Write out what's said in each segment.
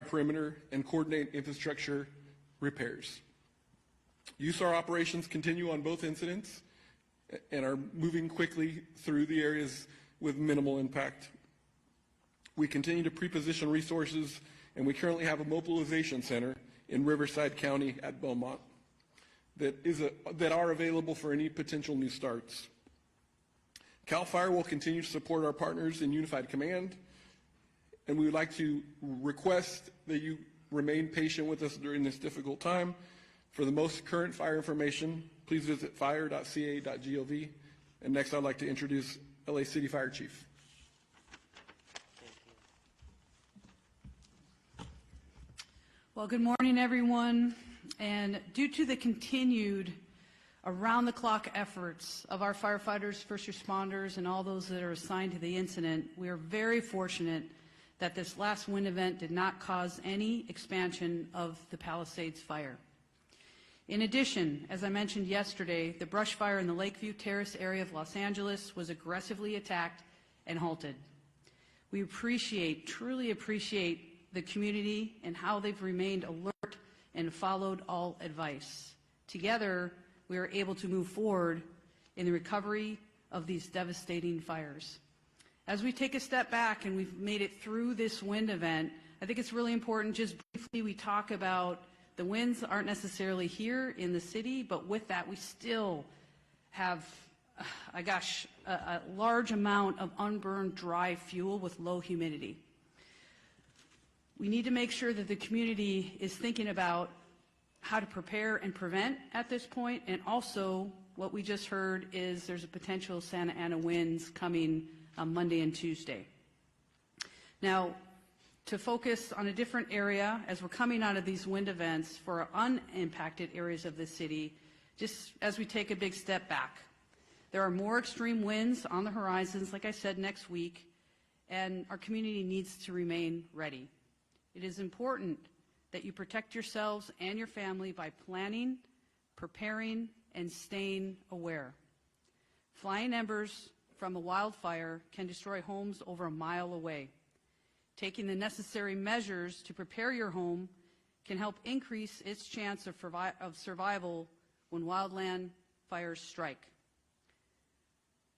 perimeter and coordinate infrastructure repairs. USAR operations continue on both incidents and are moving quickly through the areas with minimal impact. We continue to pre-position resources, and we currently have a mobilization center in Riverside County at Beaumont that are available for any potential new starts. CAL FIRE will continue to support our partners in Unified Command, and we would like to request that you remain patient with us during this difficult time. For the most current fire information, please visit fire.ca.gov. And next, I'd like to introduce LA City Fire Chief. Well, good morning, everyone. And due to the continued around-the-clock efforts of our firefighters, first responders, and all those that are assigned to the incident, we are very fortunate that this last wind event did not cause any expansion of the Palisades fire. In addition, as I mentioned yesterday, the brush fire in the Lakeview Terrace area of Los Angeles was aggressively attacked and halted. We truly appreciate the community and how they've remained alert and followed all advice. Together, we are able to move forward in the recovery of these devastating fires. As we take a step back and we've made it through this wind event, I think it's really important, just briefly, we talk about the winds aren't necessarily here in the city, but with that, we still have, a large amount of unburned dry fuel with low humidity. We need to make sure that the community is thinking about how to prepare and prevent at this point, and also what we just heard is there's a potential Santa Ana winds coming on Monday and Tuesday. Now, to focus on a different area as we're coming out of these wind events for unimpacted areas of the city, just as we take a big step back. There are more extreme winds on the horizons, like I said, next week, and our community needs to remain ready. It is important that you protect yourselves and your family by planning, preparing, and staying aware. Flying embers from a wildfire can destroy homes over a mile away. Taking the necessary measures to prepare your home can help increase its chance of survival when wildland fires strike.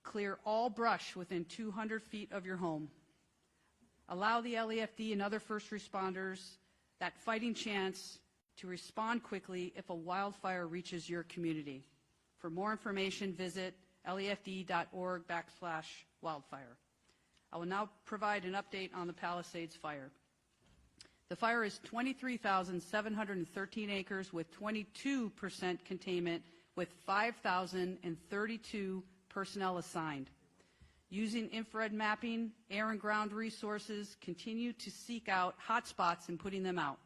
Clear all brush within 200 feet of your home. Allow the LAFD and other first responders that fighting chance to respond quickly if a wildfire reaches your community. For more information, visit lafd.org/wildfire. I will now provide an update on the Palisades fire. The fire is 23,713 acres with 22% containment with 5,032 personnel assigned. Using infrared mapping, air and ground resources, continue to seek out hotspots and putting them out.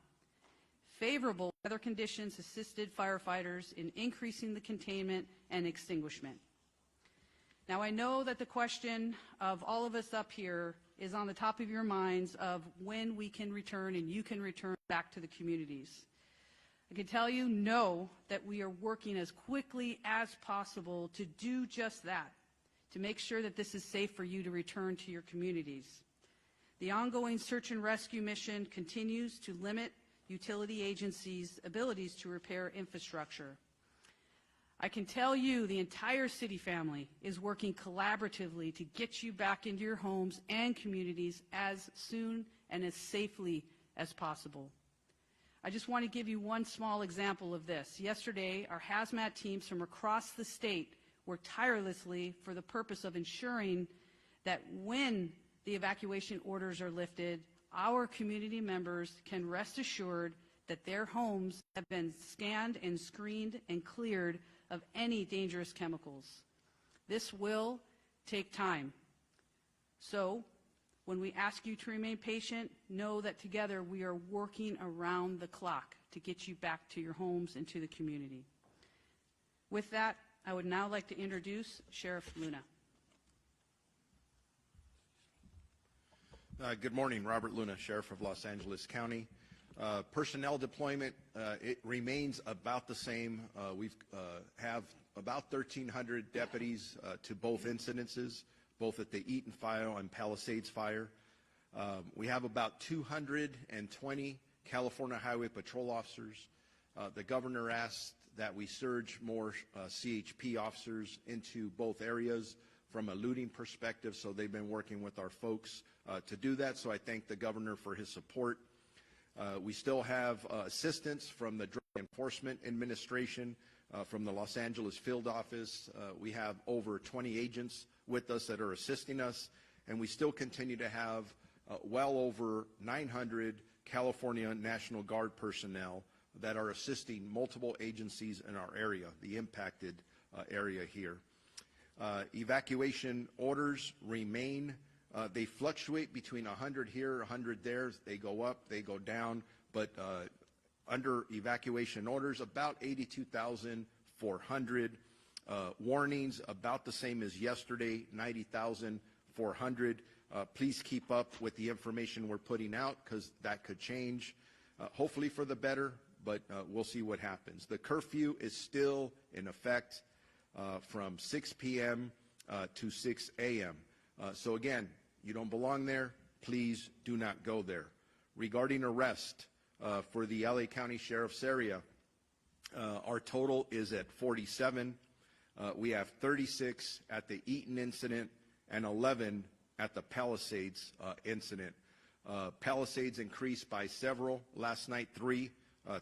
Favorable weather conditions assisted firefighters in increasing the containment and extinguishment. Now, I know that the question of all of us up here is on the top of your minds of when we can return and you can return back to the communities. I can tell you, know that we are working as quickly as possible to do just that, to make sure that this is safe for you to return to your communities. The ongoing search and rescue mission continues to limit utility agencies' abilities to repair infrastructure. I can tell you the entire city family is working collaboratively to get you back into your homes and communities as soon and as safely as possible. I just want to give you one small example of this. Yesterday, our hazmat teams from across the state worked tirelessly for the purpose of ensuring that when the evacuation orders are lifted, our community members can rest assured that their homes have been scanned and screened and cleared of any dangerous chemicals. This will take time. So, when we ask you to remain patient, know that together we are working around the clock to get you back to your homes and to the community. With that, I would now like to introduce Sheriff Luna. Good morning, Robert Luna, Sheriff of Los Angeles County. Personnel deployment, it remains about the same. We have about 1,300 deputies to both incidences, both at the Eaton Fire and Palisades Fire. We have about 220 California Highway Patrol officers. The governor asked that we surge more CHP officers into both areas from a looting perspective, so they've been working with our folks to do that, so I thank the governor for his support. We still have assistance from the Drug Enforcement Administration, from the Los Angeles field office. We have over 20 agents with us that are assisting us, and we still continue to have well over 900 California National Guard personnel that are assisting multiple agencies in our area, the impacted area here. Evacuation orders remain. They fluctuate between 100 here, 100 there. They go up, they go down, but under evacuation orders, about 82,400. Warnings, about the same as yesterday, 90,400. Please keep up with the information we're putting out, because that could change, hopefully for the better, but we'll see what happens. The curfew is still in effect from 6 p.m. To 6 a.m. So again, you don't belong there, please do not go there. Regarding arrest for the LA County Sheriff's area, our total is at 47. We have 36 at the Eaton incident and 11 at the Palisades incident. Palisades increased by several. Last night, 3,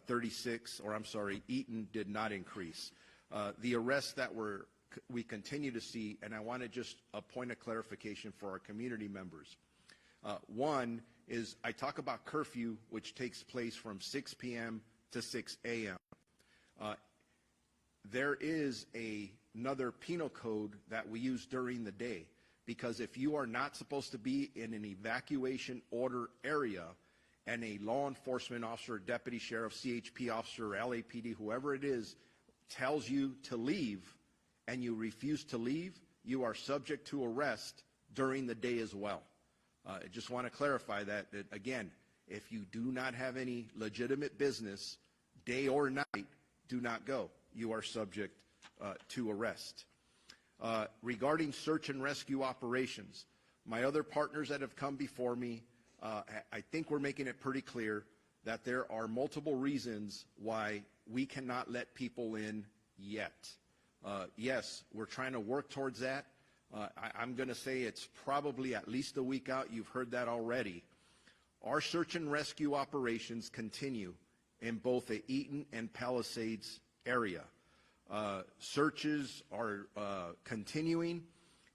36, or I'm sorry, Eaton did not increase. The arrests that we continue to see, and I want to just a point of clarification for our community members. One is I talk about curfew, which takes place from 6 p.m. to 6 a.m. There is another penal code that we use during the day, because if you are not supposed to be in an evacuation order area and a law enforcement officer, deputy sheriff, CHP officer, LAPD, whoever it is, tells you to leave and you refuse to leave, you are subject to arrest during the day as well. I just want to clarify that again, if you do not have any legitimate business, day or night, do not go. You are subject to arrest. Regarding search and rescue operations, my other partners that have come before me, I think we're making it pretty clear that there are multiple reasons why we cannot let people in yet. Yes, we're trying to work towards that. I'm going to say it's probably at least a week out. You've heard that already. Our search and rescue operations continue in both the Eaton and Palisades area. Searches are continuing,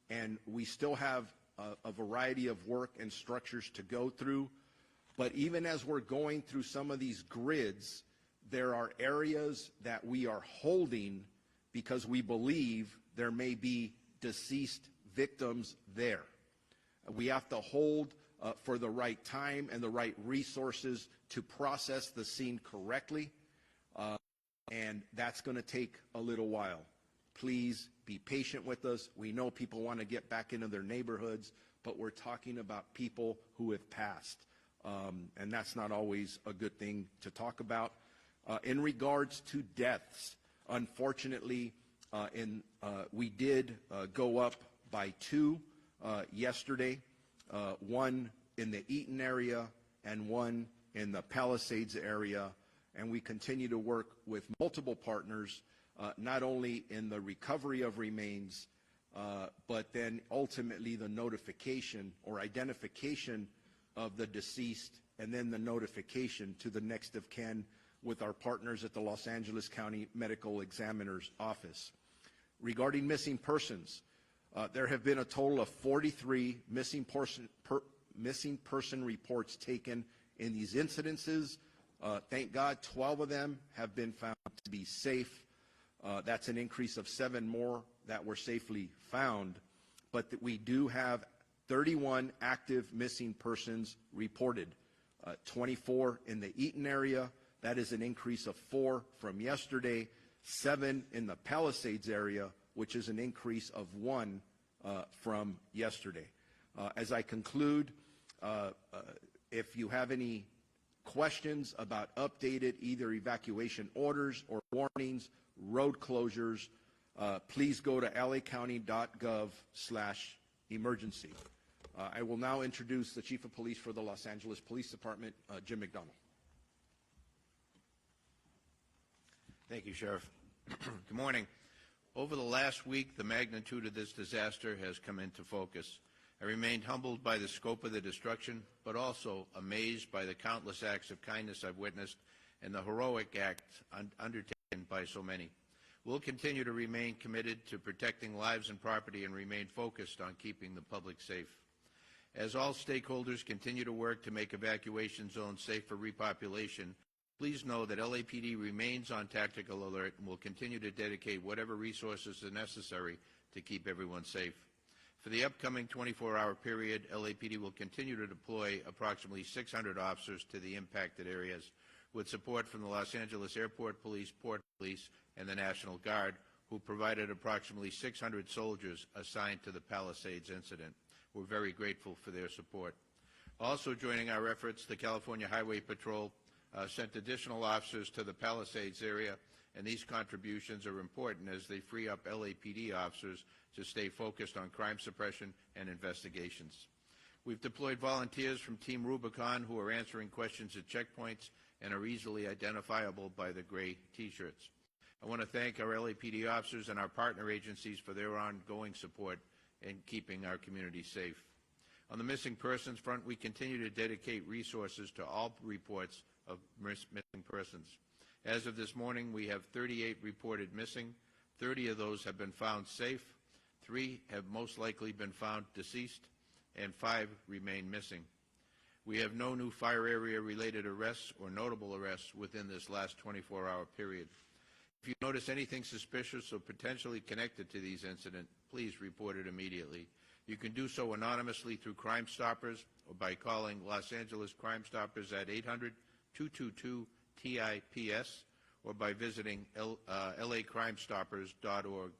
and we still have a variety of work and structures to go through. But even as we're going through some of these grids, there are areas that we are holding because we believe there may be deceased victims there. We have to hold for the right time and the right resources to process the scene correctly, and that's going to take a little while. Please be patient with us. We know people want to get back into their neighborhoods, but we're talking about people who have passed, and that's not always a good thing to talk about. In regards to deaths, unfortunately, we did go up by 2 yesterday, 1 in the Eaton area and 1 in the Palisades area, and we continue to work with multiple partners, not only in the recovery of remains, but then ultimately the notification or identification of the deceased, and then the notification to the next of kin with our partners at the Los Angeles County Medical Examiner's Office. Regarding missing persons, there have been a total of 43 missing person reports taken in these incidences. Thank God 12 of them have been found to be safe. That's an increase of 7 more that were safely found. But we do have 31 active missing persons reported, 24 in the Eaton area. That is an increase of 4 from yesterday, 7 in the Palisades area, which is an increase of 1 from yesterday. As I conclude, if you have any questions about updated either evacuation orders or warnings, road closures, please go to lacounty.gov/emergency. I will now introduce the Chief of Police for the Los Angeles Police Department, Jim McDonald. Thank you, Sheriff. Good morning. Over the last week, the magnitude of this disaster has come into focus. I remained humbled by the scope of the destruction, but also amazed by the countless acts of kindness I've witnessed and the heroic acts undertaken by so many. We'll continue to remain committed to protecting lives and property and remain focused on keeping the public safe. As all stakeholders continue to work to make evacuation zones safe for repopulation, please know that LAPD remains on tactical alert and will continue to dedicate whatever resources are necessary to keep everyone safe. For the upcoming 24-hour period, LAPD will continue to deploy approximately 600 officers to the impacted areas, with support from the Los Angeles Airport Police, Port Police, and the National Guard, who provided approximately 600 soldiers assigned to the Palisades incident. We're very grateful for their support. Also joining our efforts, the California Highway Patrol sent additional officers to the Palisades area, and these contributions are important as they free up LAPD officers to stay focused on crime suppression and investigations. We've deployed volunteers from Team Rubicon who are answering questions at checkpoints and are easily identifiable by the gray T-shirts. I want to thank our LAPD officers and our partner agencies for their ongoing support in keeping our community safe. On the missing persons front, we continue to dedicate resources to all reports of missing persons. As of this morning, we have 38 reported missing. 30 of those have been found safe, 3 have most likely been found deceased, and 5 remain missing. We have no new fire area related arrests or notable arrests within this last 24-hour period. If you notice anything suspicious or potentially connected to these incidents, please report it immediately. You can do so anonymously through Crime Stoppers or by calling Los Angeles Crime Stoppers at 800-222-TIPS or by visiting lacrimestoppers.org.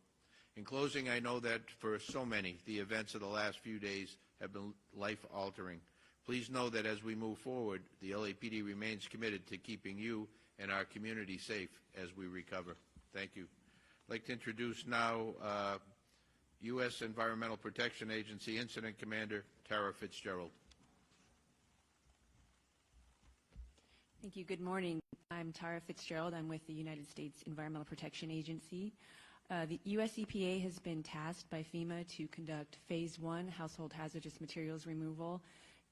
In closing, I know that for so many, the events of the last few days have been life-altering. Please know that as we move forward, the LAPD remains committed to keeping you and our community safe as we recover. Thank you. I'd like to introduce now U.S. Environmental Protection Agency Incident Commander Tara Fitzgerald. Thank you. Good morning. I'm Tara Fitzgerald. I'm with the United States Environmental Protection Agency. The U.S. EPA has been tasked by FEMA to conduct Phase 1 household hazardous materials removal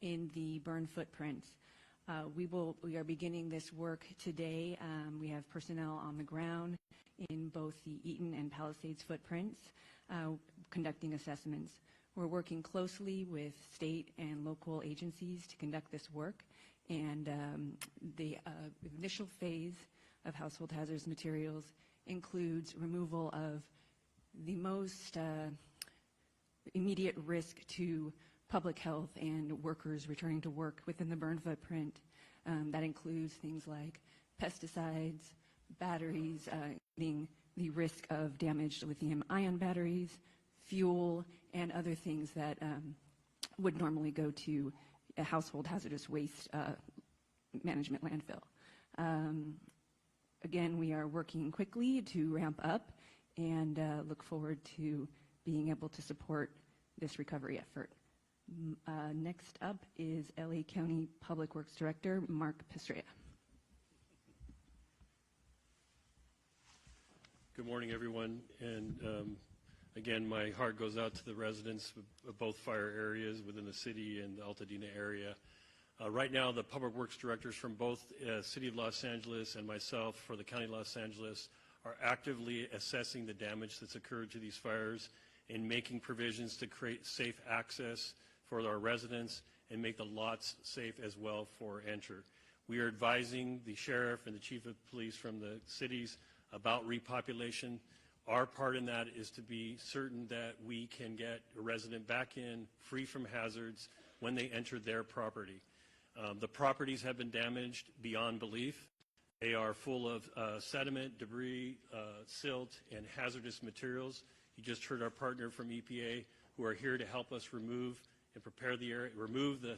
in the burn footprints. We are beginning this work today. We have personnel on the ground in both the Eaton and Palisades footprints conducting assessments. We're working closely with state and local agencies to conduct this work, and the initial phase of household hazardous materials includes removal of the most immediate risk to public health and workers returning to work within the burn footprint. That includes things like pesticides, batteries, including the risk of damaged lithium-ion batteries, fuel, and other things that would normally go to a household hazardous waste management landfill. Again, we are working quickly to ramp up and look forward to being able to support this recovery effort. Next up is LA County Public Works Director Mark Pistrella. Good morning, everyone. And again, my heart goes out to the residents of both fire areas within the city and the Altadena area. Right now, the Public Works Directors from both City of Los Angeles and myself for the County of Los Angeles are actively assessing the damage that's occurred to these fires and making provisions to create safe access for our residents and make the lots safe as well for entry. We are advising the sheriff and the chief of police from the cities about repopulation. Our part in that is to be certain that we can get a resident back in free from hazards when they enter their property. The properties have been damaged beyond belief. They are full of sediment, debris, silt, and hazardous materials. You just heard our partner from EPA who are here to help us remove and prepare the area, remove the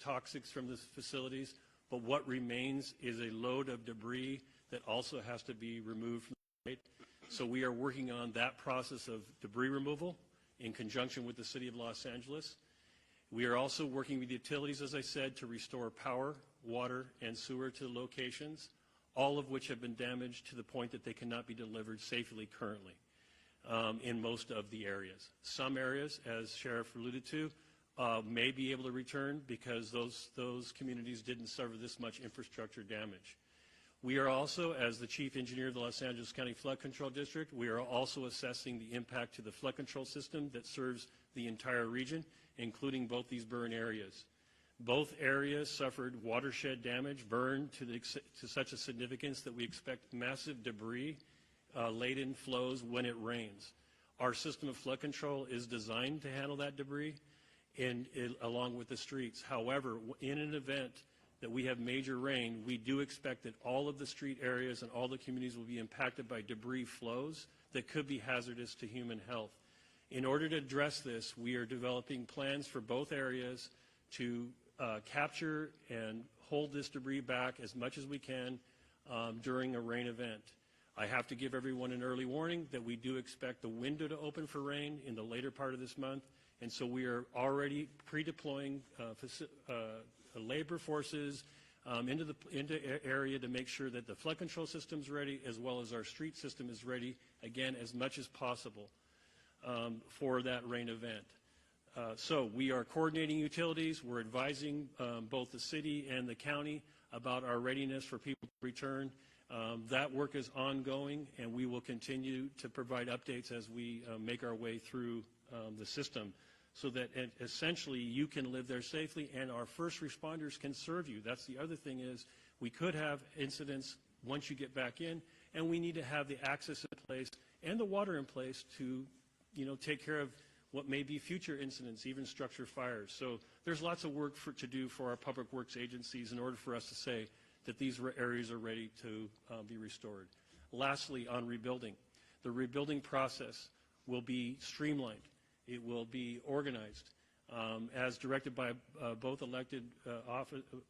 toxics from the facilities. But what remains is a load of debris that also has to be removed from the site. So we are working on that process of debris removal in conjunction with the City of Los Angeles. We are also working with utilities, as I said, to restore power, water, and sewer to locations. all of which have been damaged to the point that they cannot be delivered safely currently in most of the areas. Some areas, as Sheriff alluded to, may be able to return because those communities didn't suffer this much infrastructure damage. We are also, as the Chief Engineer of the Los Angeles County Flood Control District, we are also assessing the impact to the flood control system that serves the entire region, including both these burn areas. Both areas suffered watershed damage, burn to such a significance that we expect massive debris laden flows when it rains. Our system of flood control is designed to handle that debris along with the streets. However, in an event that we have major rain, we do expect that all of the street areas and all the communities will be impacted by debris flows that could be hazardous to human health. In order to address this, we are developing plans for both areas to capture and hold this debris back as much as we can during a rain event. I have to give everyone an early warning that we do expect the window to open for rain in the later part of this month, and so we are already pre-deploying labor forces into the area to make sure that the flood control system is ready, as well as our street system is ready, again, as much as possible for that rain event. So we are coordinating utilities. We're advising both the city and the county about our readiness for people to return. That work is ongoing, and we will continue to provide updates as we make our way through the system, so that essentially you can live there safely and our first responders can serve you. That's the other thing, is we could have incidents once you get back in, and we need to have the access in place and the water in place to, take care of what may be future incidents, even structure fires. So there's lots of work to do for our public works agencies in order for us to say that these areas are ready to be restored. Lastly, on rebuilding, the rebuilding process will be streamlined. It will be organized as directed by both elected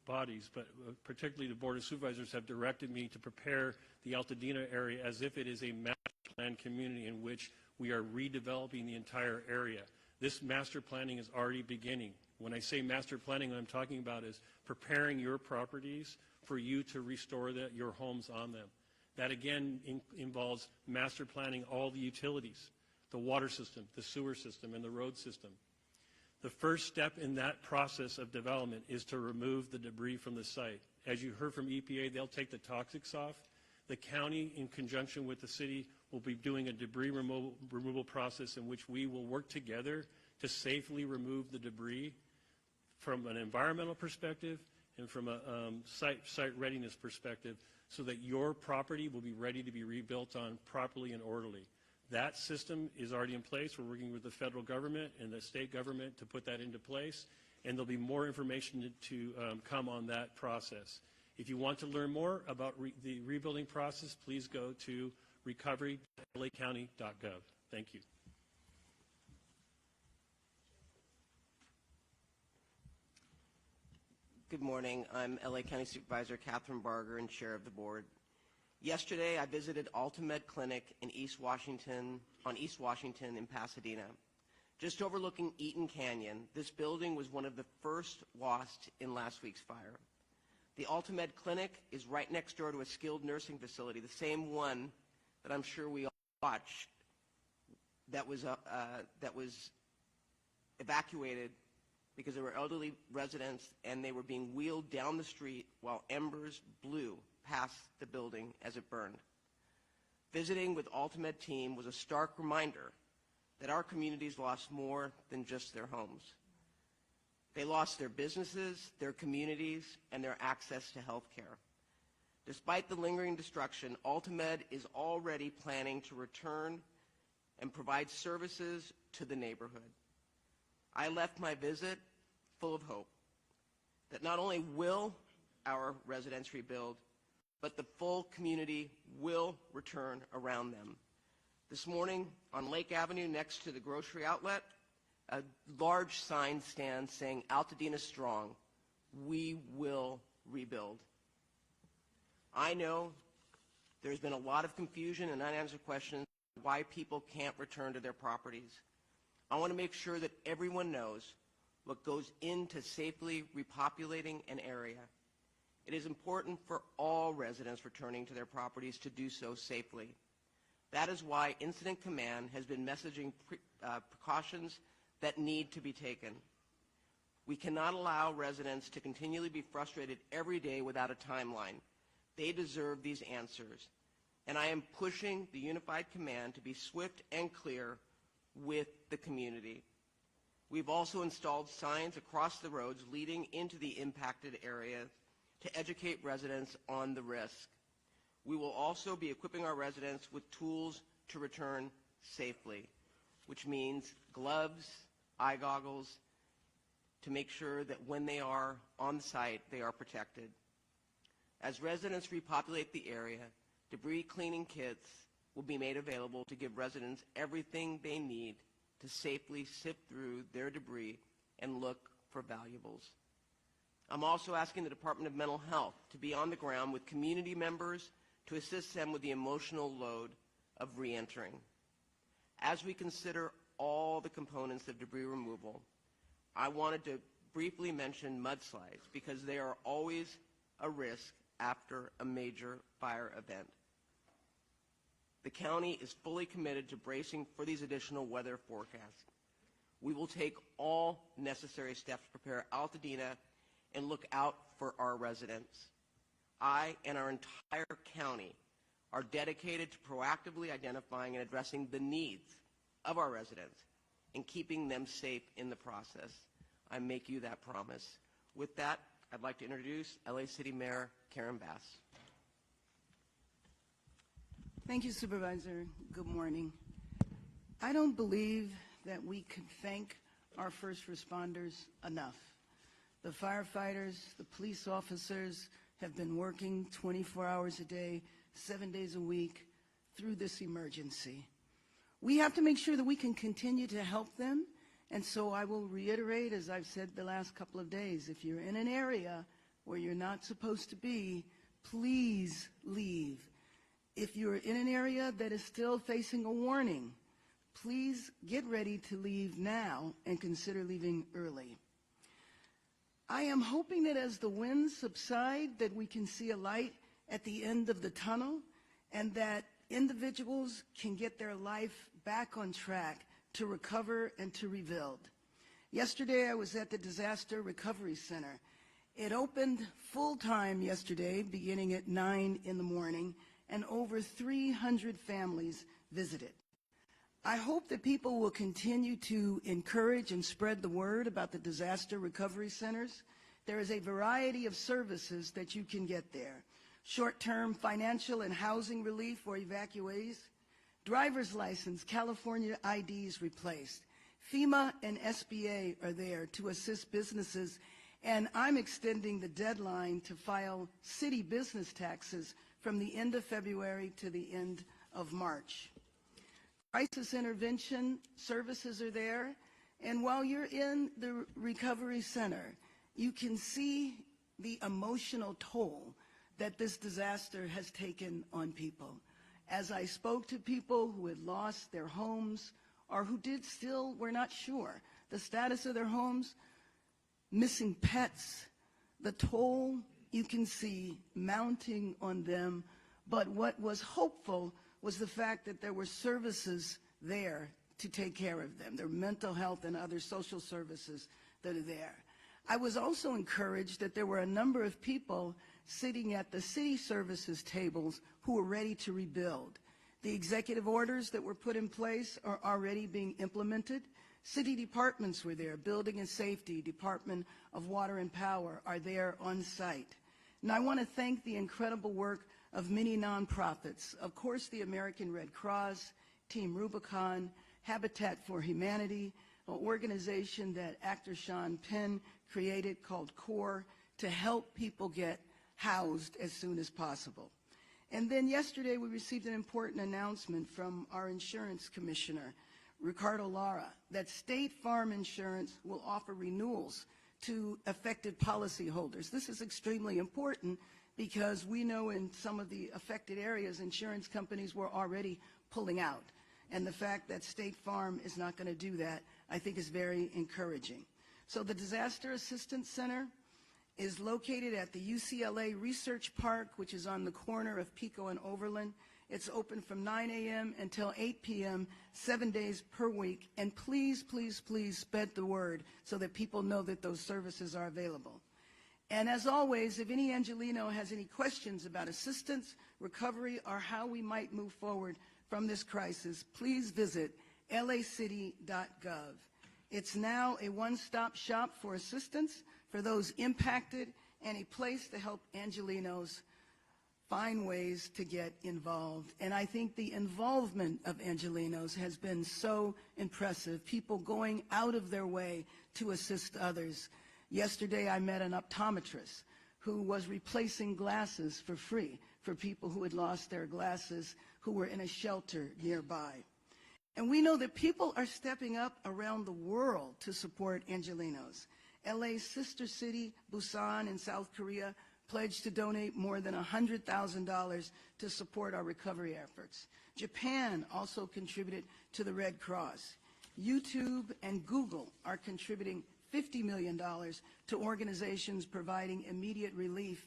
bodies, but particularly the Board of Supervisors have directed me to prepare the Altadena area as if it is a master plan community in which we are redeveloping the entire area. This master planning is already beginning. When I say master planning, what I'm talking about is preparing your properties for you to restore your homes on them. That again involves master planning all the utilities, the water system, the sewer system, and the road system. The first step in that process of development is to remove the debris from the site. As you heard from EPA, they'll take the toxics off. The county, in conjunction with the city, will be doing a debris removal process in which we will work together to safely remove the debris from an environmental perspective and from a site readiness perspective, so that your property will be ready to be rebuilt on properly and orderly. That system is already in place. We're working with the federal government and the state government to put that into place, and there'll be more information to come on that process. If you want to learn more about the rebuilding process, please go to recovery.lacounty.gov. Thank you. Good morning. I'm LA County Supervisor Catherine Barger and Chair of the Board. Yesterday, I visited Altamed Clinic in East Washington in Pasadena. Just overlooking Eaton Canyon, this building was one of the first lost in last week's fire. The Altamed Clinic is right next door to a skilled nursing facility, the same one that I'm sure we all watched that was evacuated because there were elderly residents and they were being wheeled down the street while embers blew past the building as it burned. Visiting with Altamed team was a stark reminder that our communities lost more than just their homes. They lost their businesses, their communities, and their access to health care. Despite the lingering destruction, Altamed is already planning to return and provide services to the neighborhood. I left my visit full of hope that not only will our residents rebuild, but the full community will return around them. This morning on Lake Avenue next to the grocery outlet, a large sign stands saying, "Altadena strong, we will rebuild." I know there's been a lot of confusion and unanswered questions why people can't return to their properties. I want to make sure that everyone knows what goes into safely repopulating an area. It is important for all all residents returning to their properties to do so safely. That is why Incident Command has been messaging precautions that need to be taken. We cannot allow residents to continually be frustrated every day without a timeline. They deserve these answers. And I am pushing the Unified Command to be swift and clear with the community. We've also installed signs across the roads leading into the impacted areas to educate residents on the risk. We will also be equipping our residents with tools to return safely, which means gloves, eye goggles, to make sure that when they are on site, they are protected. As residents repopulate the area, debris cleaning kits will be made available to give residents everything they need to safely sift through their debris and look for valuables. I'm also asking the Department of Mental Health to be on the ground with community members to assist them with the emotional load of reentering. As we consider all the components of debris removal, I wanted to briefly mention mudslides because they are always a risk after a major fire event. The county is fully committed to bracing for these additional weather forecasts. We will take all necessary steps to prepare Altadena and look out for our residents. I and our entire county are dedicated to proactively identifying and addressing the needs of our residents and keeping them safe in the process. I make you that promise. With that, I'd like to introduce LA City Mayor Karen Bass. Thank you, Supervisor. Good morning. I don't believe that we can thank our first responders enough. The firefighters, the police officers have been working 24 hours a day, 7 days a week through this emergency. We have to make sure that we can continue to help them, and so I will reiterate, as I've said the last couple of days, if you're in an area where you're not supposed to be, please leave. If you're in an area that is still facing a warning, please get ready to leave now and consider leaving early. I am hoping that as the winds subside, that we can see a light at the end of the tunnel and that individuals can get their life back on track to recover and to rebuild. Yesterday, I was at the Disaster Recovery Center. It opened full-time yesterday, beginning at 9 in the morning, and over 300 families visited. I hope that people will continue to encourage and spread the word about the disaster recovery centers. There is a variety of services that you can get there. Short-term financial and housing relief for evacuees, driver's license, California IDs replaced. FEMA and SBA are there to assist businesses, and I'm extending the deadline to file city business taxes from the end of February to the end of March. Crisis intervention services are there, and while you're in the recovery center, you can see the emotional toll that this disaster has taken on people. As I spoke to people who had lost their homes or who were not sure the status of their homes, missing pets, the toll you can see mounting on them, but what was hopeful was the fact that there were services there to take care of them. There are mental health and other social services that are there. I was also encouraged that there were a number of people sitting at the city services tables who were ready to rebuild. The executive orders that were put in place are already being implemented. City departments were there. Building and Safety, Department of Water and Power are there on site. And I want to thank the incredible work of many nonprofits. Of course, the American Red Cross, Team Rubicon, Habitat for Humanity, an organization that actor Sean Penn created called CORE to help people get housed as soon as possible. And then yesterday we received an important announcement from our insurance commissioner, Ricardo Lara, that State Farm Insurance will offer renewals to affected policyholders. This is extremely important because we know in some of the affected areas, insurance companies were already pulling out. And the fact that State Farm is not going to do that, I think is very encouraging. So the Disaster Assistance Center is located at the UCLA Research Park, which is on the corner of Pico and Overland. It's open from 9 a.m. until 8 p.m., 7 days per week. And please, please, please spread the word so that people know that those services are available. And as always, if any Angelino has any questions about assistance, recovery, or how we might move forward from this crisis, please visit lacity.gov. It's now a one-stop shop for assistance for those impacted and a place to help Angelinos find ways to get involved. And I think the involvement of Angelinos has been so impressive, people going out of their way to assist others. Yesterday, I met an optometrist who was replacing glasses for free for people who had lost their glasses who were in a shelter nearby. And we know that people are stepping up around the world to support Angelinos. LA's sister city, Busan in South Korea, pledged to donate more than $100,000 to support our recovery efforts. Japan also contributed to the Red Cross. YouTube and Google are contributing $50 million to organizations providing immediate relief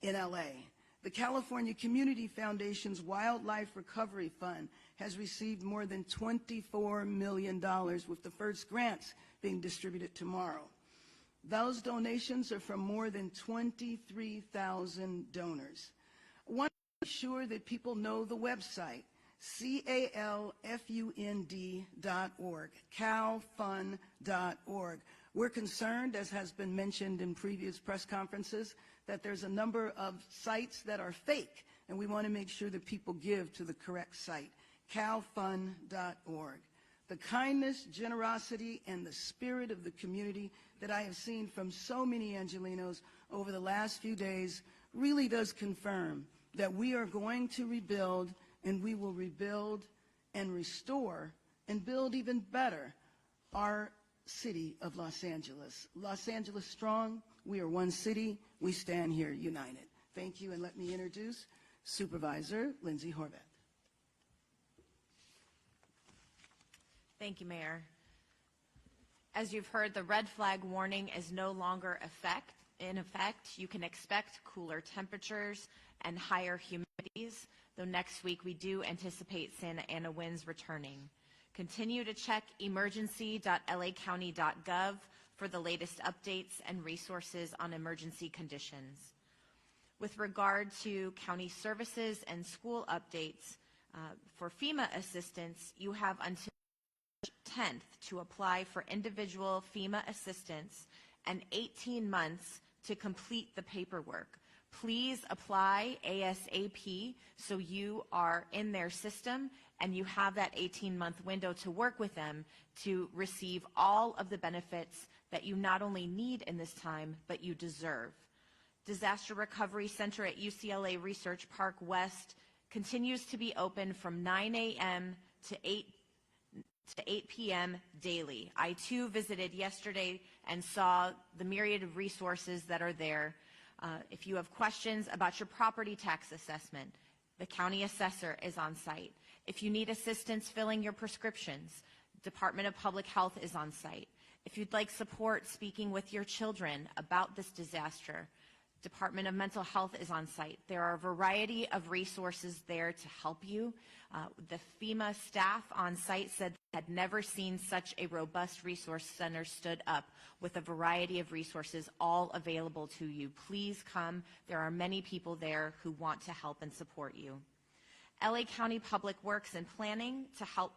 in LA. The California Community Foundation's Wildlife Recovery Fund has received more than $24 million, with the first grants being distributed tomorrow. Those donations are from more than 23,000 donors. I want to make sure that people know the website, calfund.org, calfund.org. We're concerned, as has been mentioned in previous press conferences, that there's a number of sites that are fake, and we want to make sure that people give to the correct site, calfund.org. The kindness, generosity, and the spirit of the community that I have seen from so many Angelinos over the last few days really does confirm that we are going to rebuild, and we will rebuild and restore and build even better our city of Los Angeles. Los Angeles strong, we are one city, we stand here united. Thank you, and let me introduce Supervisor Lindsay Horvath. Thank you, Mayor. As you've heard, the red flag warning is no longer in effect. You can expect cooler temperatures and higher humidities, though next week we do anticipate Santa Ana winds returning. Continue to check emergency.lacounty.gov for the latest updates and resources on emergency conditions. With regard to county services and school updates, for FEMA assistance, you have until March 10th to apply for individual FEMA assistance and 18 months to complete the paperwork. Please apply ASAP so you are in their system and you have that 18-month window to work with them to receive all of the benefits that you not only need in this time, but you deserve. Disaster Recovery Center at UCLA Research Park West continues to be open from 9 a.m. to 8 p.m. daily. I too visited yesterday and saw the myriad of resources that are there. If you have questions about your property tax assessment, the county assessor is on site. If you need assistance filling your prescriptions, Department of Public Health is on site. If you'd like support speaking with your children about this disaster, Department of Mental Health is on site. There are a variety of resources there to help you. The FEMA staff on site said they had never seen such a robust resource center stood up with a variety of resources all available to you. Please come. There are many people there who want to help and support you. LA County Public Works and Planning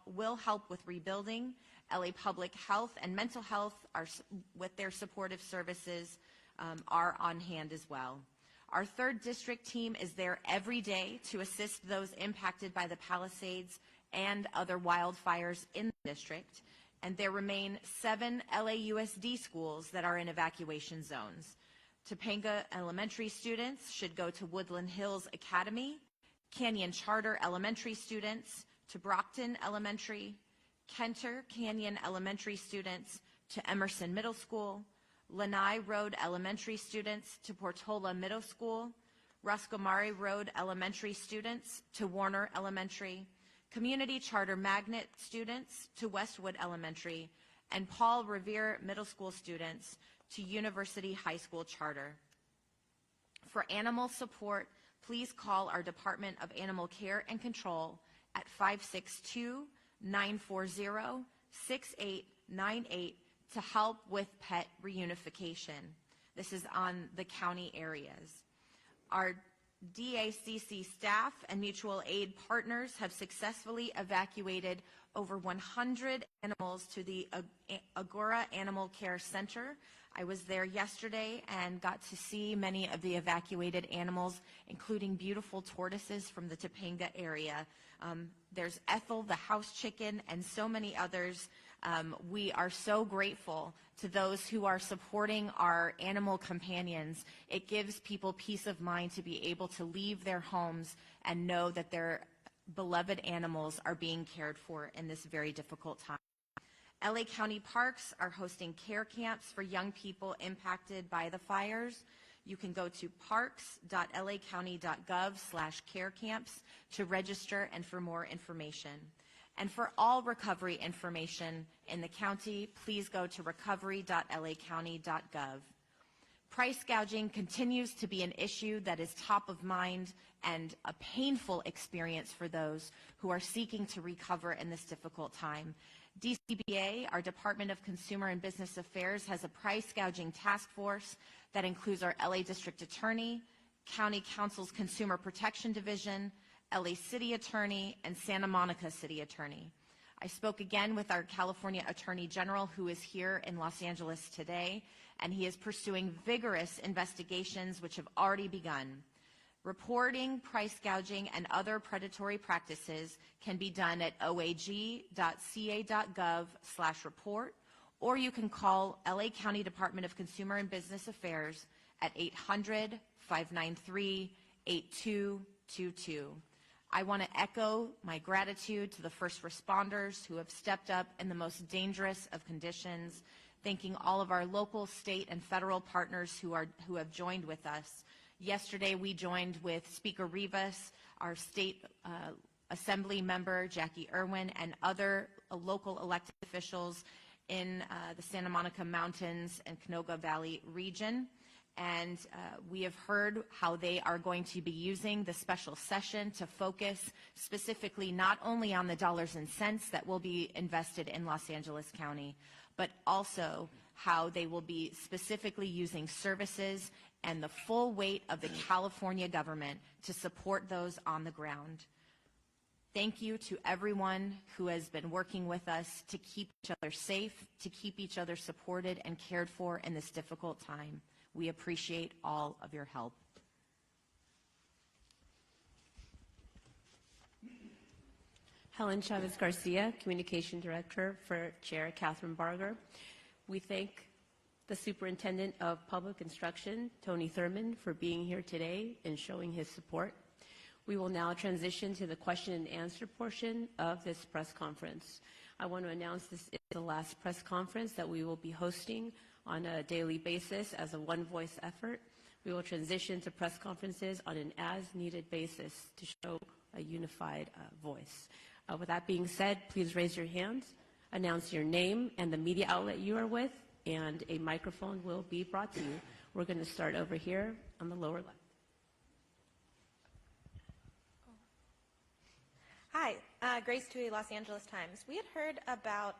will help with rebuilding. LA Public Health and Mental Health with their supportive services are on hand as well. Our 3rd District team is there every day to assist those impacted by the Palisades and other wildfires in the district, and there remain 7 LAUSD schools that are in evacuation zones. Topanga Elementary students should go to Woodland Hills Academy, Canyon Charter Elementary students to Brockton Elementary, Kenter Canyon Elementary students to Emerson Middle School, Lanai Road Elementary students to Portola Middle School, Ruscomari Road Elementary students to Warner Elementary, Community Charter Magnet students to Westwood Elementary, and Paul Revere Middle School students to University High School Charter. For animal support, please call our Department of Animal Care and Control at 562-940-6898 to help with pet reunification. This is on the county areas. Our DACC staff and mutual aid partners have successfully evacuated over 100 animals to the Agora Animal Care Center. I was there yesterday and got to see many of the evacuated animals, including beautiful tortoises from the Topanga area. There's Ethel, the house chicken, and so many others. We are so grateful to those who are supporting our animal companions. It gives people peace of mind to be able to leave their homes and know that their beloved animals are being cared for in this very difficult time. LA County Parks are hosting care camps for young people impacted by the fires. You can go to parks.lacounty.gov/care camps to register and for more information. And for all recovery information in the county, please go to recovery.lacounty.gov. Price gouging continues to be an issue that is top of mind and a painful experience for those who are seeking to recover in this difficult time. DCBA, our Department of Consumer and Business Affairs, has a price gouging task force that includes our LA District Attorney, County Council's Consumer Protection Division, LA City Attorney, and Santa Monica City Attorney. I spoke again with our California Attorney General, who is here in Los Angeles today, and he is pursuing vigorous investigations which have already begun. Reporting price gouging and other predatory practices can be done at oag.ca.gov/report, or you can call LA County Department of Consumer and Business Affairs at 800-593-8222. I want to echo my gratitude to the first responders who have stepped up in the most dangerous of conditions, thanking all of our local, state, and federal partners who have joined with us. Yesterday, we joined with Speaker Rivas, our state assembly member, Jackie Irwin, and other local elected officials in the Santa Monica Mountains and Canoga Valley region. And we have heard how they are going to be using the special session to focus specifically not only on the dollars and cents that will be invested in Los Angeles County, but also how they will be specifically using services and the full weight of the California government to support those on the ground. Thank you to everyone who has been working with us to keep each other safe, to keep each other supported and cared for in this difficult time. We appreciate all of your help. Helen Chavez Garcia, Communication Director for Chair Catherine Barger. We thank the Superintendent of Public Instruction, Tony Thurman, for being here today and showing his support. We will now transition to the question and answer portion of this press conference. I want to announce this is the last press conference that we will be hosting on a daily basis as a one-voice effort. We will transition to press conferences on an as-needed basis to show a unified voice. With that being said, please raise your hands, announce your name and the media outlet you are with, and a microphone will be brought to you. We're going to start over here on the lower left. Hi, Grace Tui, Los Angeles Times. We had heard about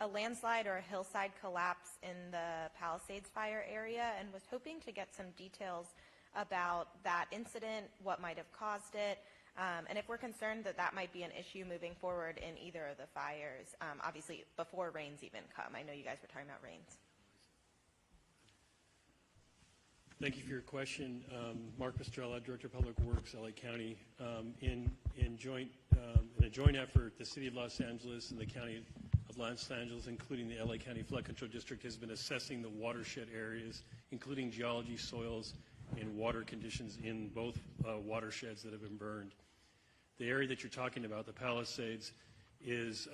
a landslide or a hillside collapse in the Palisades fire area and was hoping to get some details about that incident, what might have caused it, and if we're concerned that that might be an issue moving forward in either of the fires, obviously before rains even come. I know you guys were talking about rains. Thank you for your question. Mark Pastrella, Director of Public Works, LA County. In a joint effort, the City of Los Angeles and the County of Los Angeles, including the LA County Flood Control District, has been assessing the watershed areas, including geology, soils, and water conditions in both watersheds that have been burned. The area that you're talking about, the Palisades, is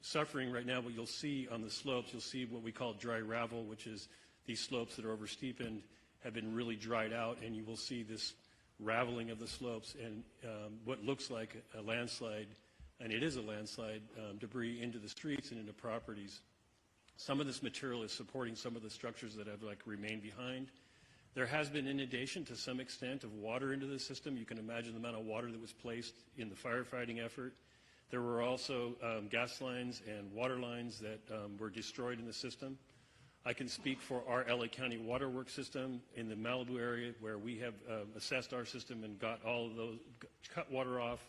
suffering right now. What you'll see on the slopes, you'll see what we call dry ravel, which is these slopes that are oversteepened have been really dried out, and you will see this raveling of the slopes and what looks like a landslide, and it is a landslide, debris into the streets and into properties. Some of this material is supporting some of the structures that have remained behind. There has been inundation to some extent of water into the system. You can imagine the amount of water that was placed in the firefighting effort. There were also gas lines and water lines that were destroyed in the system. I can speak for our LA County waterworks system in the Malibu area, where we have assessed our system and got all of those, cut water off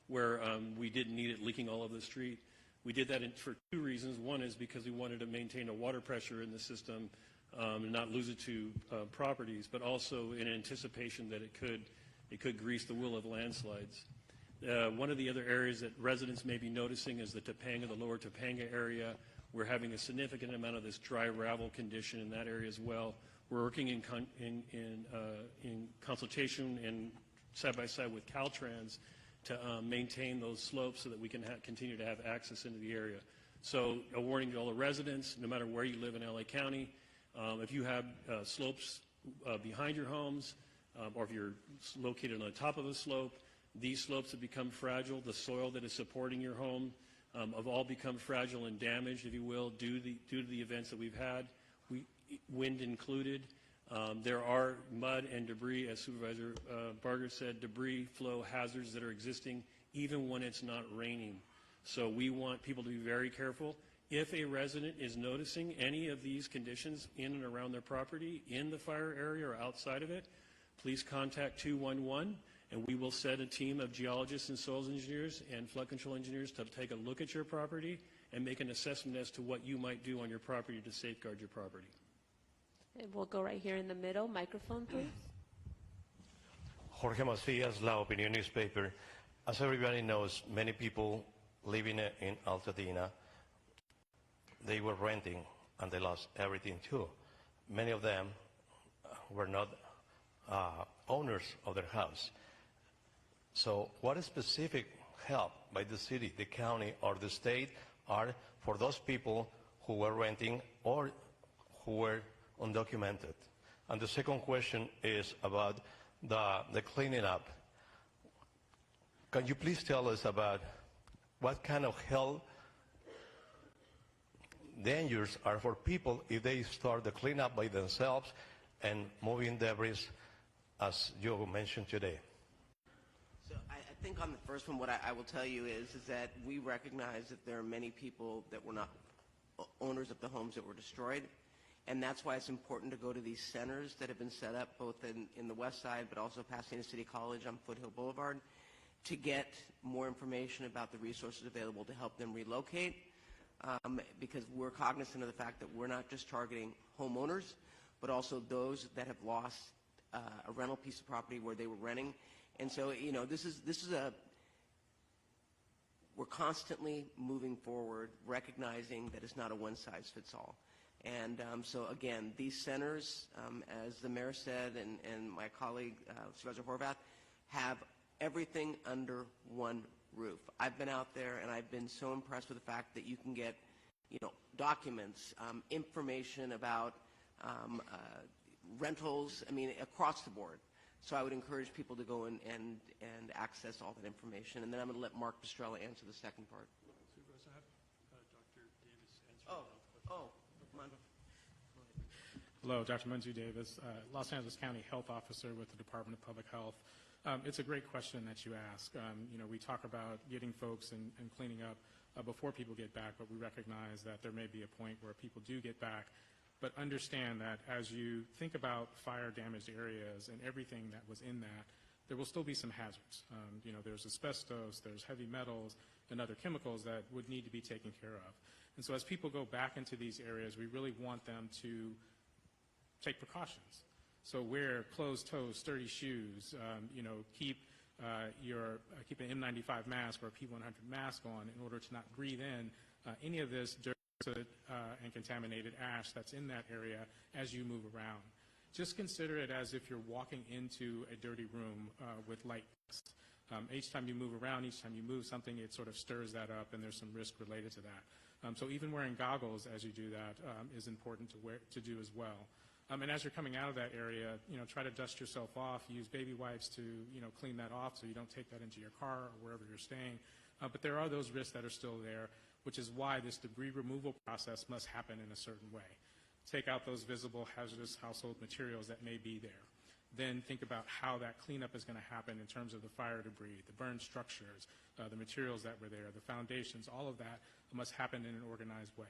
where we didn't need it leaking all over the street. We did that for two reasons. One is because we wanted to maintain a water pressure in the system and not lose it to properties, but also in anticipation that it could grease the wheel of landslides. One of the other areas that residents may be noticing is the Topanga, the lower Topanga area. We're having a significant amount of this dry ravel condition in that area as well. We're working in consultation and side by side with Caltrans to maintain those slopes so that we can continue to have access into the area. So a warning to all the residents, no matter where you live in LA County, if you have slopes behind your homes, or if you're located on the top of a slope, these slopes have become fragile. The soil that is supporting your home have all become fragile and damaged, if you will, due to the events that we've had, wind included. There are mud and debris, as Supervisor Barger said, debris flow hazards that are existing even when it's not raining. So we want people to be very careful. If a resident is noticing any of these conditions in and around their property, in the fire area or outside of it, please contact 211, and we will set a team of geologists and soils engineers and flood control engineers to take a look at your property and make an assessment as to what you might do on your property to safeguard your property. And we'll go right here in the middle. Microphone, please. Jorge Macias, La Opinión newspaper. As everybody knows, many people living in Altadena, they were renting and they lost everything too. Many of them were not owners of their house. So what specific help by the city, the county, or the state are for those people who were renting or who were undocumented? And the second question is about the cleaning up. Can you please tell us about what kind of health dangers are for people if they start the cleanup by themselves and moving debris, as you mentioned today? So I think on the first one, what I will tell you is that we recognize that there are many people that were not owners of the homes that were destroyed. And that's why it's important to go to these centers that have been set up both in the west side, but also Pasadena City College on Foothill Boulevard, to get more information about the resources available to help them relocate. Because we're cognizant of the fact that we're not just targeting homeowners, but also those that have lost a rental piece of property where they were renting. And so, you know, we're constantly moving forward, recognizing that it's not a one-size-fits-all. And so, again, these centers, as the mayor said and my colleague, Supervisor Horvath, have everything under one roof. I've been out there, and I've been so impressed with the fact that you can get, you know, documents, information about rentals, I mean, across the board. So I would encourage people to go and access all that information. And then I'm going to let Mark Pastrella answer the second part. Supervisor, I have Dr. Davis answer. Come on. Hello, Dr. Manju Davis, Los Angeles County Health Officer with the Department of Public Health. It's a great question that you ask. You know, we talk about getting folks and cleaning up before people get back, but we recognize that there may be a point where people do get back. But understand that as you think about fire-damaged areas and everything that was in that, there will still be some hazards. You know, there's asbestos, there's heavy metals, and other chemicals that would need to be taken care of. And so as people go back into these areas, we really want them to take precautions. So wear closed-toed, sturdy shoes. You know, keep an N95 mask or a P100 mask on in order to not breathe in any of this dirt and contaminated ash that's in that area as you move around. Just consider it as if you're walking into a dirty room with light dust. Each time you move around, each time you move something, it sort of stirs that up, and there's some risk related to that. So even wearing goggles as you do that is important to do as well. And as you're coming out of that area, you know, try to dust yourself off. Use baby wipes to, you know, clean that off so you don't take that into your car or wherever you're staying. But there are those risks that are still there, which is why this debris removal process must happen in a certain way. Take out those visible hazardous household materials that may be there. Then think about how that cleanup is going to happen in terms of the fire debris, the burned structures, the materials that were there, the foundations. All of that must happen in an organized way.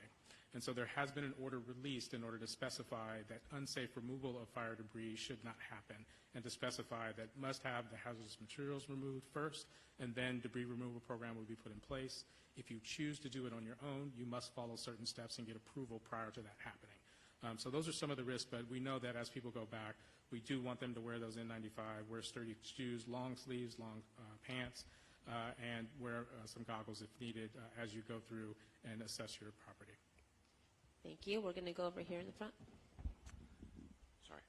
And so there has been an order released in order to specify that unsafe removal of fire debris should not happen, and to specify that must have the hazardous materials removed first, and then debris removal program will be put in place. If you choose to do it on your own, you must follow certain steps and get approval prior to that happening. So those are some of the risks, but we know that as people go back, we do want them to wear those N95, wear sturdy shoes, long sleeves, long pants, and wear some goggles if needed as you go through and assess your property. Thank you. We're going to go over here in the front. Sorry.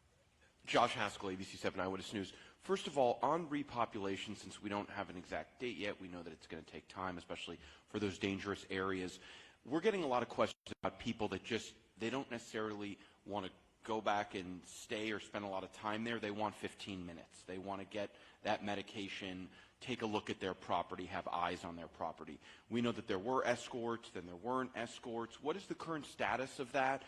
Josh Haskell, ABC 7 Eyewitness News. First of all, on repopulation, since we don't have an exact date yet, we know that it's going to take time, especially for those dangerous areas. We're getting a lot of questions about people that just, they don't necessarily want to go back and stay or spend a lot of time there. They want 15 minutes. They want to get that medication, take a look at their property, have eyes on their property. We know that there were escorts, then there weren't escorts. What is the current status of that?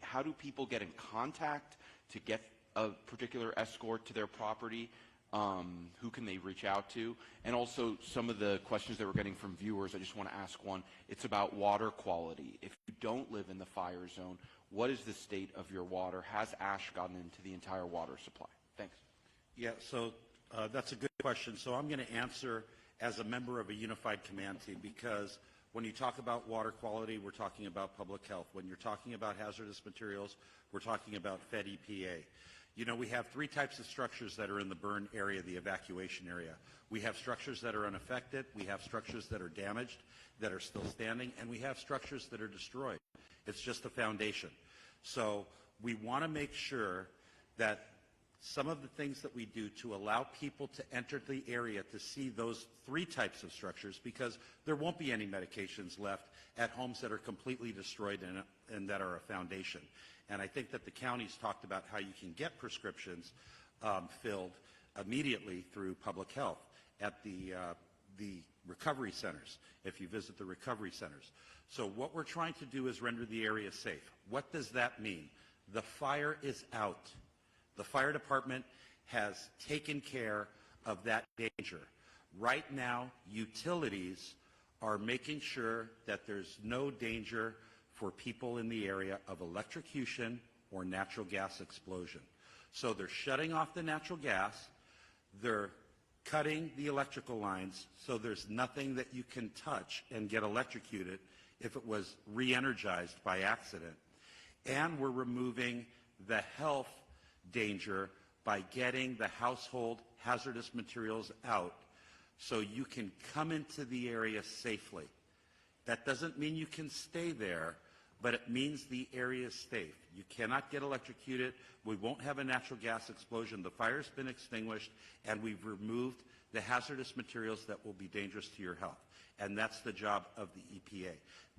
How do people get in contact to get a particular escort to their property? Who can they reach out to? And also some of the questions that we're getting from viewers, I just want to ask one. It's about water quality. If you don't live in the fire zone, what is the state of your water? Has ash gotten into the entire water supply? Thanks. Yeah, so that's a good question. So I'm going to answer as a member of a unified command team, because when you talk about water quality, we're talking about public health. When you're talking about hazardous materials, we're talking about Fed EPA. You know, we have three types of structures that are in the burn area, the evacuation area. We have structures that are unaffected, we have structures that are damaged, that are still standing, and we have structures that are destroyed. It's just the foundation. So we want to make sure that some of the things that we do to allow people to enter the area to see those three types of structures, because there won't be any medications left at homes that are completely destroyed and that are a foundation. And I think that the county's talked about how you can get prescriptions filled immediately through public health at the recovery centers, if you visit the recovery centers. So what we're trying to do is render the area safe. What does that mean? The fire is out. The fire department has taken care of that danger. Right now, utilities are making sure that there's no danger for people in the area of electrocution or natural gas explosion. So they're shutting off the natural gas, they're cutting the electrical lines, so there's nothing that you can touch and get electrocuted if it was re-energized by accident. And we're removing the health danger by getting the household hazardous materials out so you can come into the area safely. That doesn't mean you can stay there, but it means the area is safe. You cannot get electrocuted. We won't have a natural gas explosion. The fire's been extinguished, and we've removed the hazardous materials that will be dangerous to your health. And that's the job of the EPA.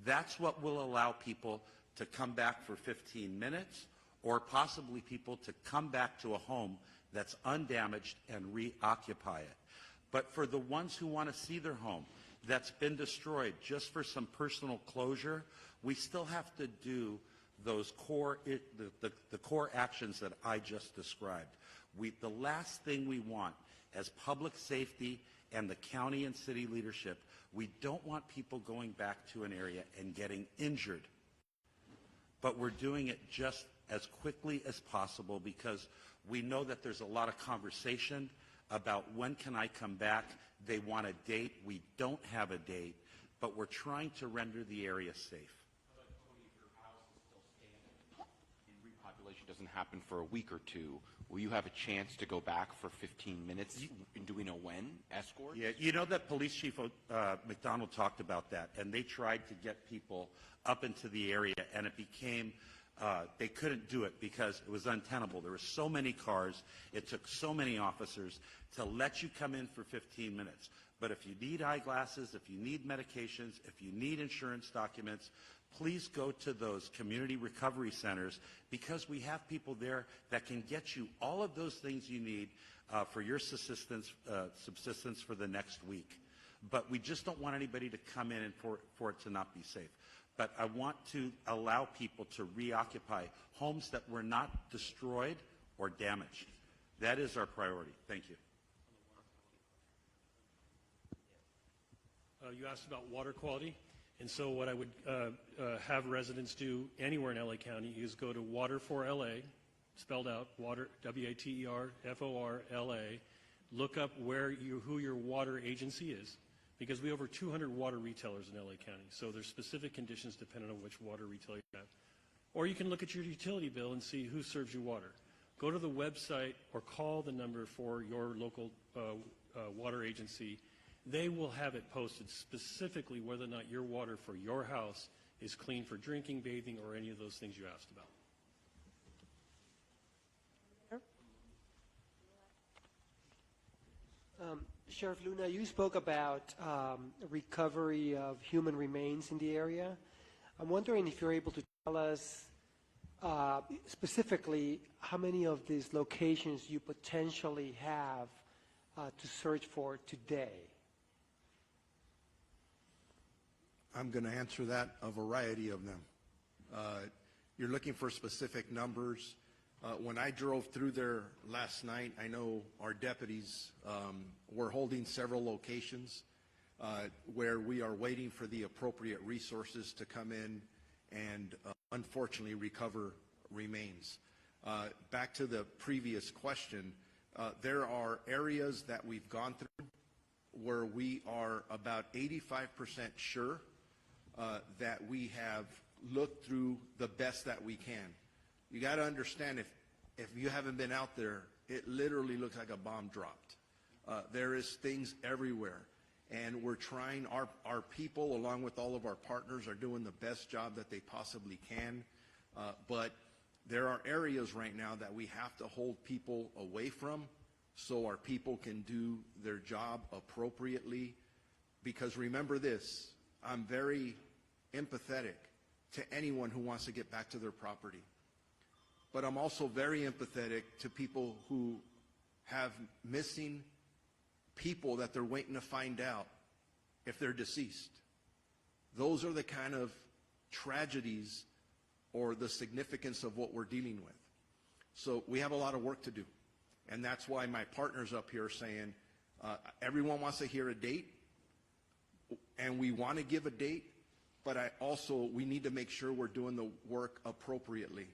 That's what will allow people to come back for 15 minutes, or possibly people to come back to a home that's undamaged and reoccupy it. But for the ones who want to see their home that's been destroyed just for some personal closure, we still have to do those core, the core actions that I just described. The last thing we want as public safety and the county and city leadership, we don't want people going back to an area and getting injured. But we're doing it just as quickly as possible, because we know that there's a lot of conversation about when can I come back. They want a date. We don't have a date, but we're trying to render the area safe. But Tony, if your house is still standing and repopulation doesn't happen for a week or two, will you have a chance to go back for 15 minutes? And do we know when? Escorts? Yeah, you know that Police Chief McDonald talked about that, and they tried to get people up into the area, and it became they couldn't do it because it was untenable. There were so many cars. It took so many officers to let you come in for 15 minutes. But if you need eyeglasses, if you need medications, if you need insurance documents, please go to those community recovery centers, because we have people there that can get you all of those things you need for your subsistence for the next week. But we just don't want anybody to come in and for it to not be safe. but I want to allow people to reoccupy homes that were not destroyed or damaged. That is our priority. Thank you. You asked about water quality, and so what I would have residents do anywhere in LA County is go to Water for LA, spelled out, water, WATERFORLA, look up who your water agency is, because we have over 200 water retailers in LA County, so there's specific conditions depending on which water retailer you have. Or you can look at your utility bill and see who serves you water. Go to the website or call the number for your local water agency. They will have it posted specifically whether or not your water for your house is clean for drinking, bathing, or any of those things you asked about. Sheriff Luna, you spoke about recovery of human remains in the area. I'm wondering if you're able to tell us specifically how many of these locations you potentially have to search for today. I'm going to answer that, a variety of them. You're looking for specific numbers. When I drove through there last night, I know our deputies were holding several locations where we are waiting for the appropriate resources to come in and unfortunately recover remains. Back to the previous question, there are areas that we've gone through where we are about 85% sure that we have looked through the best that we can. You got to understand, if you haven't been out there, it literally looks like a bomb dropped. There is things everywhere, and we're trying, our people, along with all of our partners, are doing the best job that they possibly can. But there are areas right now that we have to hold people away from so our people can do their job appropriately. Because remember this, I'm very empathetic to anyone who wants to get back to their property. But I'm also very empathetic to people who have missing people that they're waiting to find out if they're deceased. Those are the kind of tragedies or the significance of what we're dealing with. So we have a lot of work to do. And that's why my partners up here are saying, everyone wants to hear a date, and we want to give a date, but we need to make sure we're doing the work appropriately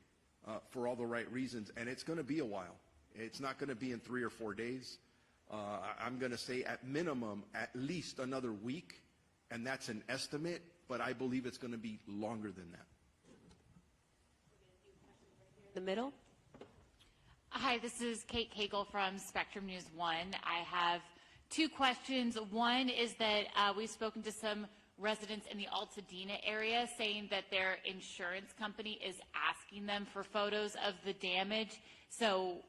for all the right reasons. And it's going to be a while. It's not going to be in 3 or 4 days. I'm going to say at minimum, at least another week, and that's an estimate, but I believe it's going to be longer than that. The middle. Hi, this is Kate Cagle from Spectrum News 1. I have 2 questions. One is that we've spoken to some residents in the Altadena area saying that their insurance company is asking them for photos of the damage. So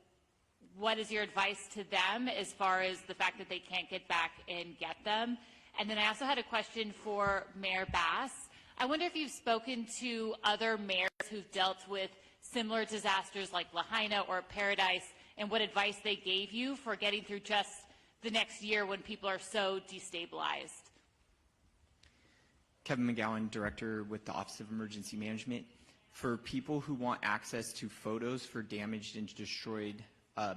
what is your advice to them as far as the fact that they can't get back and get them? And then I also had a question for Mayor Bass. I wonder if you've spoken to other mayors who've dealt with similar disasters like Lahaina or Paradise, and what advice they gave you for getting through just the next year when people are so destabilized. Kevin McGowan, Director with the Office of Emergency Management. For people who want access to photos for damaged and destroyed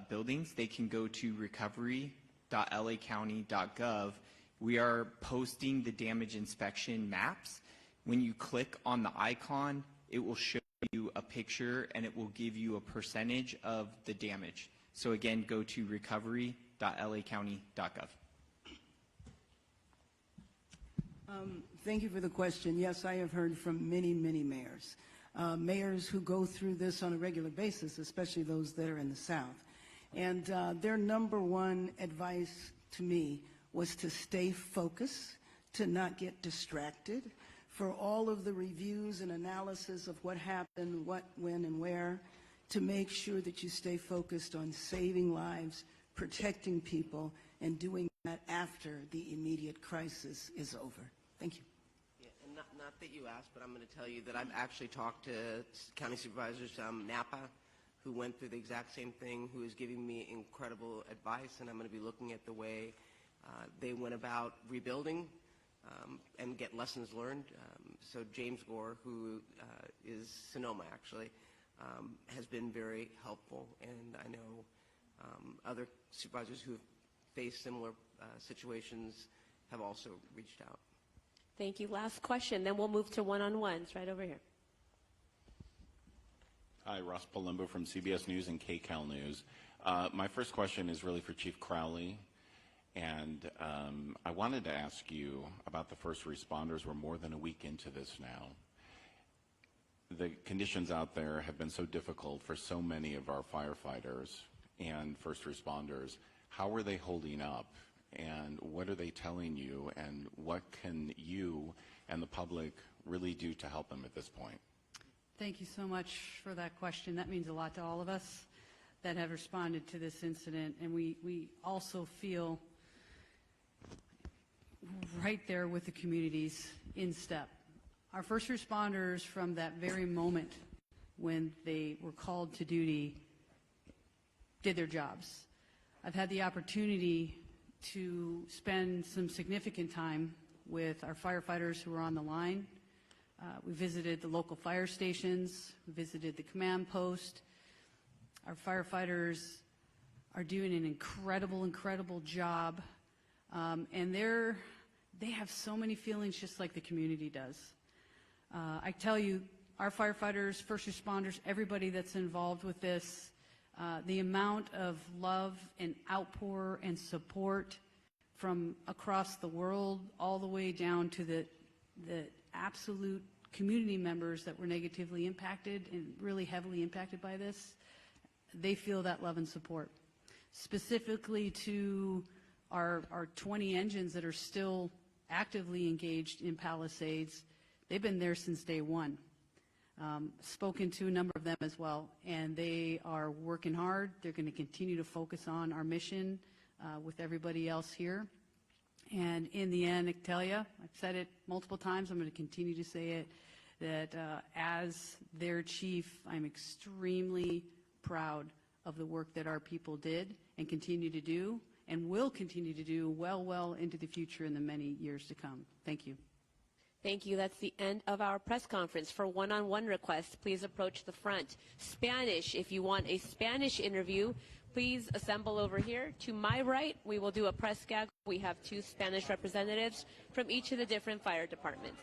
buildings, they can go to recovery.lacounty.gov. We are posting the damage inspection maps. When you click on the icon, it will show you a picture and it will give you a percentage of the damage. So again, go to recovery.lacounty.gov. Thank you for the question. Yes, I have heard from many, many mayors. Mayors who go through this on a regular basis, especially those that are in the South. And their number one advice to me was to stay focused, to not get distracted, for all of the reviews and analysis of what happened, what, when, and where, to make sure that you stay focused on saving lives, protecting people, and doing that after the immediate crisis is over. Thank you. Yeah, and not that you asked, but I'm going to tell you that I've actually talked to county supervisors Napa who went through the exact same thing, who is giving me incredible advice, and I'm going to be looking at the way they went about rebuilding, and get lessons learned. So James Gore, who is Sonoma actually, has been very helpful, and I know other supervisors who have faced similar situations have also reached out. Thank you. Last question, then we'll move to one-on-ones right over here. Hi, Ross Palumbo from CBS News and KCAL News. My first question is really for Chief Crowley, and I wanted to ask you about the first responders. We're more than a week into this now. The conditions out there have been so difficult for so many of our firefighters and first responders. How are they holding up, and what are they telling you, and what can you and the public really do to help them at this point? Thank you so much for that question. That means a lot to all of us that have responded to this incident, and we also feel right there with the communities in step. Our first responders, from that very moment when they were called to duty, did their jobs. I've had the opportunity to spend some significant time with our firefighters who are on the line. We visited the local fire stations, we visited the command post. Our firefighters are doing an incredible job, and they have so many feelings just like the community does. I tell you, our firefighters, first responders, everybody that's involved with this, the amount of love and outpour and support from across the world all the way down to the absolute community members that were negatively impacted and really heavily impacted by this, they feel that love and support. Specifically to our 20 engines that are still actively engaged in Palisades, they've been there since day one. Spoken to a number of them as well, and they are working hard. They're going to continue to focus on our mission with everybody else here. And in the end, I tell you, I've said it multiple times, I'm going to continue to say it, that as their chief, I'm extremely proud of the work that our people did and continue to do and will continue to do well into the future in the many years to come. Thank you. Thank you. That's the end of our press conference. For one-on-one requests, please approach the front. Spanish, if you want a Spanish interview, please assemble over here. To my right, we will do a press gag. We have 2 Spanish representatives from each of the different fire departments.